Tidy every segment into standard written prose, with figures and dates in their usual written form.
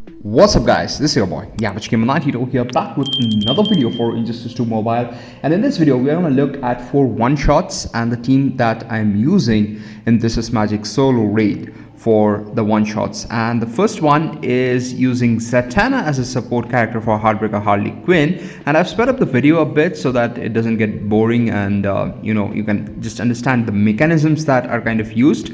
What's up guys, this is your boy Yamachki Hero here, back with another video for Injustice 2 Mobile. And in this video we are going to look at 4 one-shots and the team that I'm using in This Is Magic solo raid for the one-shots. And the first one is using Zatanna as a support character for Heartbreaker Harley Quinn, and I've sped up the video a bit so that it doesn't get boring and you can just understand the mechanisms that are kind of used.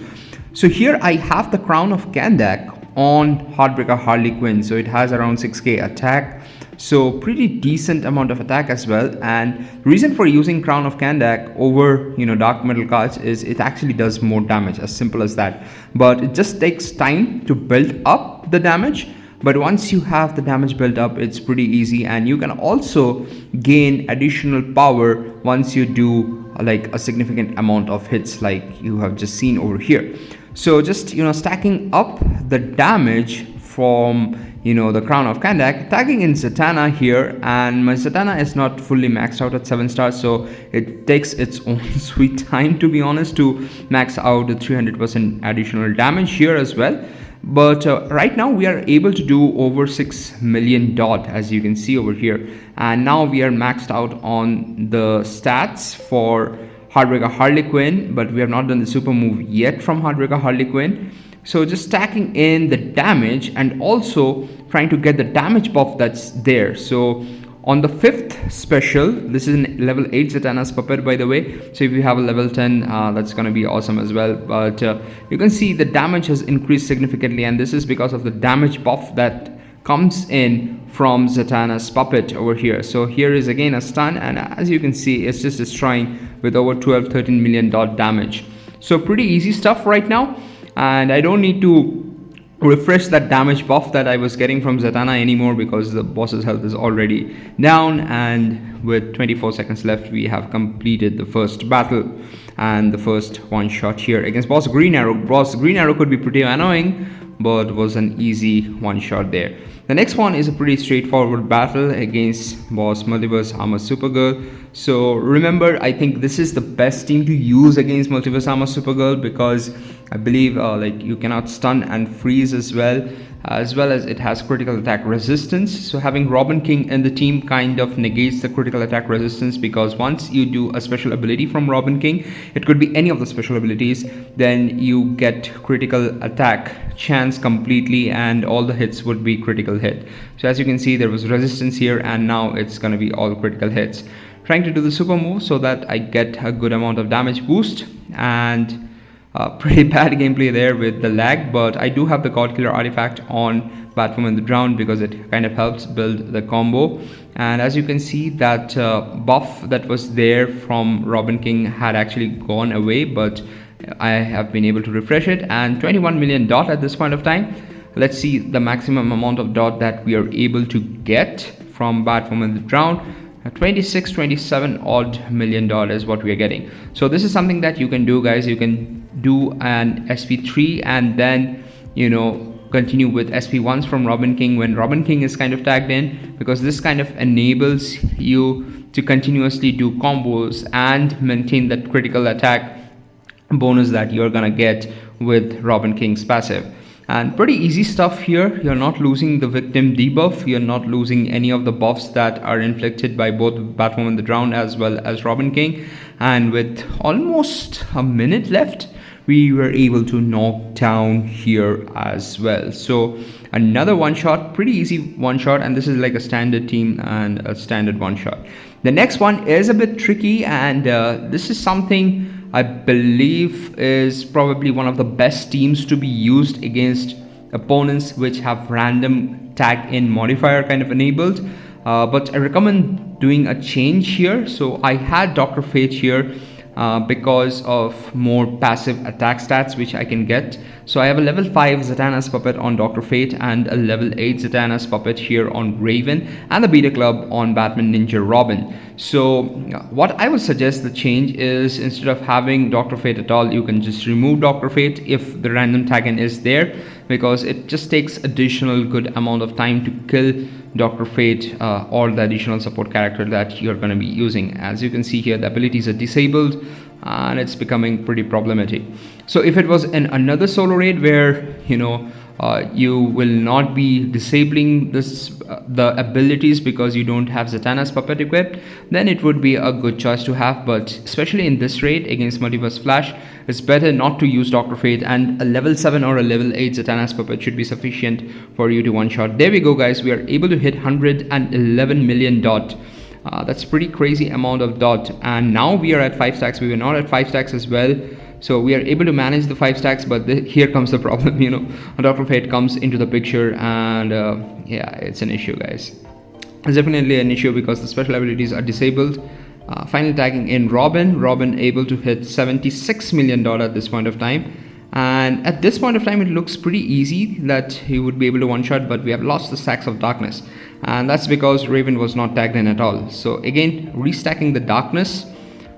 So here I have the Crown of Kandak on Heartbreaker Harley Quinn, so it has around 6k attack, so pretty decent amount of attack as well. And the reason for using Crown of Kandak over dark metal cards is it actually does more damage, as simple as that. But it just takes time to build up the damage, but once you have the damage built up, it's pretty easy. And you can also gain additional power once you do like a significant amount of hits, like you have just seen over here. So just stacking up the damage from the Crown of Kandak, tagging in Zatanna here, and my Zatanna is not fully maxed out at 7 stars, so it takes its own sweet time, to be honest, to max out the 300% additional damage here as well. But right now we are able to do over 6 million dot, as you can see over here, and now we are maxed out on the stats for Heartbreaker Harley Quinn, but we have not done the super move yet from Heartbreaker Harley Quinn. So just stacking in the damage and also trying to get the damage buff that's there. So on the 5th special, this is a level 8 Zatanna's puppet, by the way, so if you have a level 10, that's gonna be awesome as well. But you can see the damage has increased significantly, and this is because of the damage buff that comes in from Zatanna's puppet over here. So here is again a stun, and as you can see, it's just destroying with over 12-13 million dot damage. So pretty easy stuff right now, and I don't need to refresh that damage buff that I was getting from Zatanna anymore, because the boss's health is already down. And with 24 seconds left, we have completed the first battle and the first one shot here against Boss Green Arrow. Boss Green Arrow could be pretty annoying, but was an easy one shot there. The next one is a pretty straightforward battle against Boss Multiverse Armor Supergirl. So remember, I think this is the best team to use against Multiverse Armor Supergirl, because I believe like you cannot stun and freeze as well as it has critical attack resistance. So having Robin King in the team kind of negates the critical attack resistance, because once you do a special ability from Robin King, it could be any of the special abilities, then you get critical attack chance completely, and all the hits would be critical hit. So as you can see, there was resistance here, and now it's going to be all critical hits. Trying to do the super move so that I get a good amount of damage boost, and pretty bad gameplay there with the lag, but I do have the God Killer artifact on Batwoman the Drowned, because it kind of helps build the combo. And as you can see, that buff that was there from Robin King had actually gone away, but I have been able to refresh it, and 21 million dot at this point of time. Let's see the maximum amount of dot that we are able to get from Batwoman the Drowned. 27 odd million dollars what we are getting. So this is something that you can do, guys. You can do an SP3 and then continue with SP1s from Robin King when Robin King is kind of tagged in, because this kind of enables you to continuously do combos and maintain that critical attack bonus that you're gonna get with Robin King's passive. And pretty easy stuff here. You're not losing the victim debuff, you're not losing any of the buffs that are inflicted by both Batwoman the Drowned as well as Robin King. And with almost a minute left, we were able to knock down here as well. So another one shot, pretty easy one shot, and this is like a standard team and a standard one shot. The next one is a bit tricky, and this is something I believe is probably one of the best teams to be used against opponents which have random tag in modifier kind of enabled. But I recommend doing a change here. So I had Dr. Fate here because of more passive attack stats which I can get. So I have a level 5 Zatanna's puppet on Dr. Fate and a level 8 Zatanna's puppet here on Raven, and the Beta Club on Batman Ninja Robin. So what I would suggest the change is, instead of having Dr. Fate at all, you can just remove Dr. Fate if the random tag-in is there, because it just takes additional good amount of time to kill Dr. Fate or the additional support character that you're going to be using. As you can see here, the abilities are disabled and it's becoming pretty problematic. So if it was in another solo raid where you will not be disabling the abilities because you don't have Zatanna's puppet equipped, then it would be a good choice to have. But especially in this raid against Multiverse Flash, it's better not to use Dr. Fate, and a level 7 or a level 8 Zatanna's puppet should be sufficient for you to one shot. There we go, guys. We are able to hit 111 million dot. That's pretty crazy amount of dot, and now we are at 5 stacks. We were not at 5 stacks as well, so we are able to manage the 5 stacks. But here comes the problem, you know, Dr. Fate comes into the picture, and yeah, it's an issue, guys. It's definitely an issue because the special abilities are disabled. Finally tagging in Robin able to hit $76 million at this point of time. And at this point of time, it looks pretty easy that he would be able to one shot, but we have lost the stacks of darkness, and that's because Raven was not tagged in at all. So again, restacking the darkness,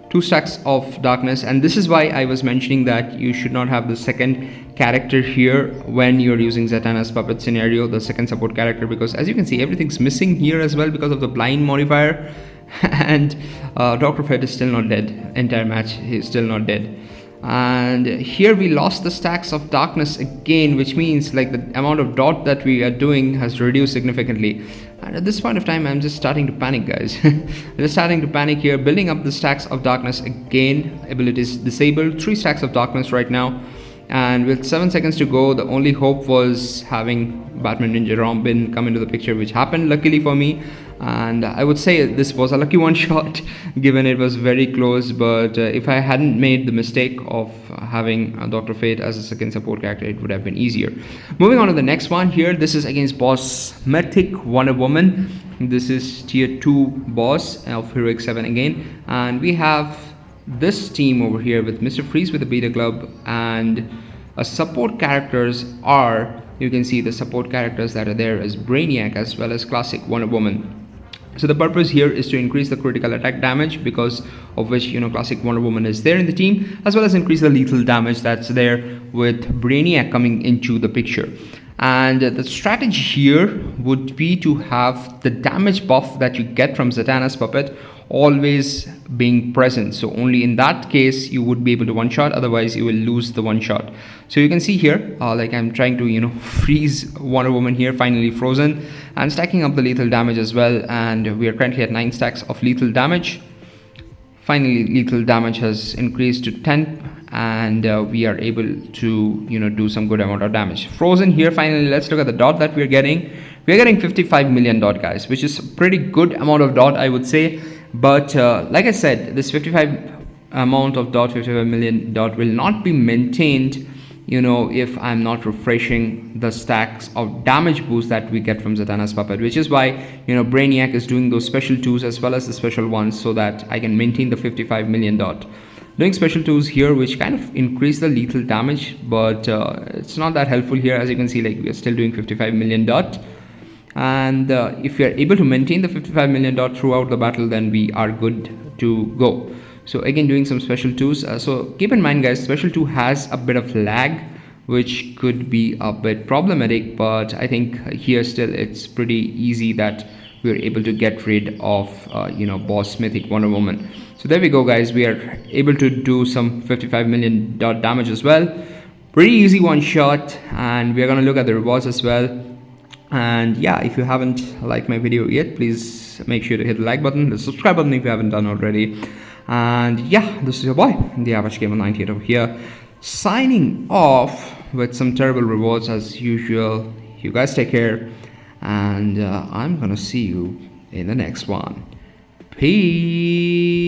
2 stacks of darkness, and this is why I was mentioning that you should not have the second character here when you're using Zatanna's puppet scenario, the second support character, because as you can see, everything's missing here as well because of the blind modifier. And Dr. Fate is still not dead. Entire match, he's still not dead. And here we lost the stacks of darkness again, which means like the amount of dot that we are doing has reduced significantly. And at this point of time, I'm just starting to panic, guys. Just starting to panic here, building up the stacks of darkness again. Abilities disabled, 3 stacks of darkness right now, and with 7 seconds to go, the only hope was having Batman Ninja Robin come into the picture, which happened luckily for me. And I would say this was a lucky one shot given it was very close. But if I hadn't made the mistake of having Dr. Fate as a second support character, it would have been easier. Moving on to the next one here, this is against Boss Mythic Wonder Woman. This is tier 2 boss of Heroic 7 again, and we have this team over here with Mr. Freeze with the Beta Club, and support characters are, you can see the support characters that are there as Brainiac as well as Classic Wonder Woman. So the purpose here is to increase the critical attack damage, because of which, you know, Classic Wonder Woman is there in the team, as well as increase the lethal damage that's there with Brainiac coming into the picture. And the strategy here would be to have the damage buff that you get from Zatanna's puppet always being present. So only in that case you would be able to one shot, otherwise you will lose the one shot. So you can see here, like I'm trying to, you know, freeze Wonder Woman here, finally frozen, and stacking up the lethal damage as well. And we are currently at 9 stacks of lethal damage. Finally, lethal damage has increased to 10, and we are able to, you know, do some good amount of damage. Frozen here. Finally, let's look at the dot that we're getting. We're getting 55 million dot, guys, which is a pretty good amount of dot, I would say. But like I said, this 55 amount of dot, 55 million dot will not be maintained, you know, if I'm not refreshing the stacks of damage boost that we get from Zatanna's puppet, which is why, you know, Brainiac is doing those special 2s as well as the special 1s, so that I can maintain the 55 million dot. Doing special 2s here, which kind of increase the lethal damage, but it's not that helpful here. As you can see, like, we are still doing 55 million dot. And if we are able to maintain the 55 million dot throughout the battle, then we are good to go. So again, doing some special 2s. So keep in mind, guys, special 2 has a bit of lag, which could be a bit problematic, but I think here still it's pretty easy that we're able to get rid of you know, Boss Mythic Wonder Woman. So there we go, guys. We are able to do some 55 million dot damage as well. Pretty easy one shot, and we're gonna look at the rewards as well. And yeah, if you haven't liked my video yet, please make sure to hit the like button, the subscribe button if you haven't done already. And yeah, this is your boy, the Average Gamer 98 over here, signing off with some terrible rewards as usual. You guys take care, and I'm gonna see you in the next one. Peace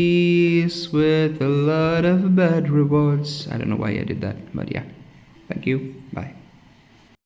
with a lot of bad rewards. I don't know why I did that, but yeah, thank you, bye.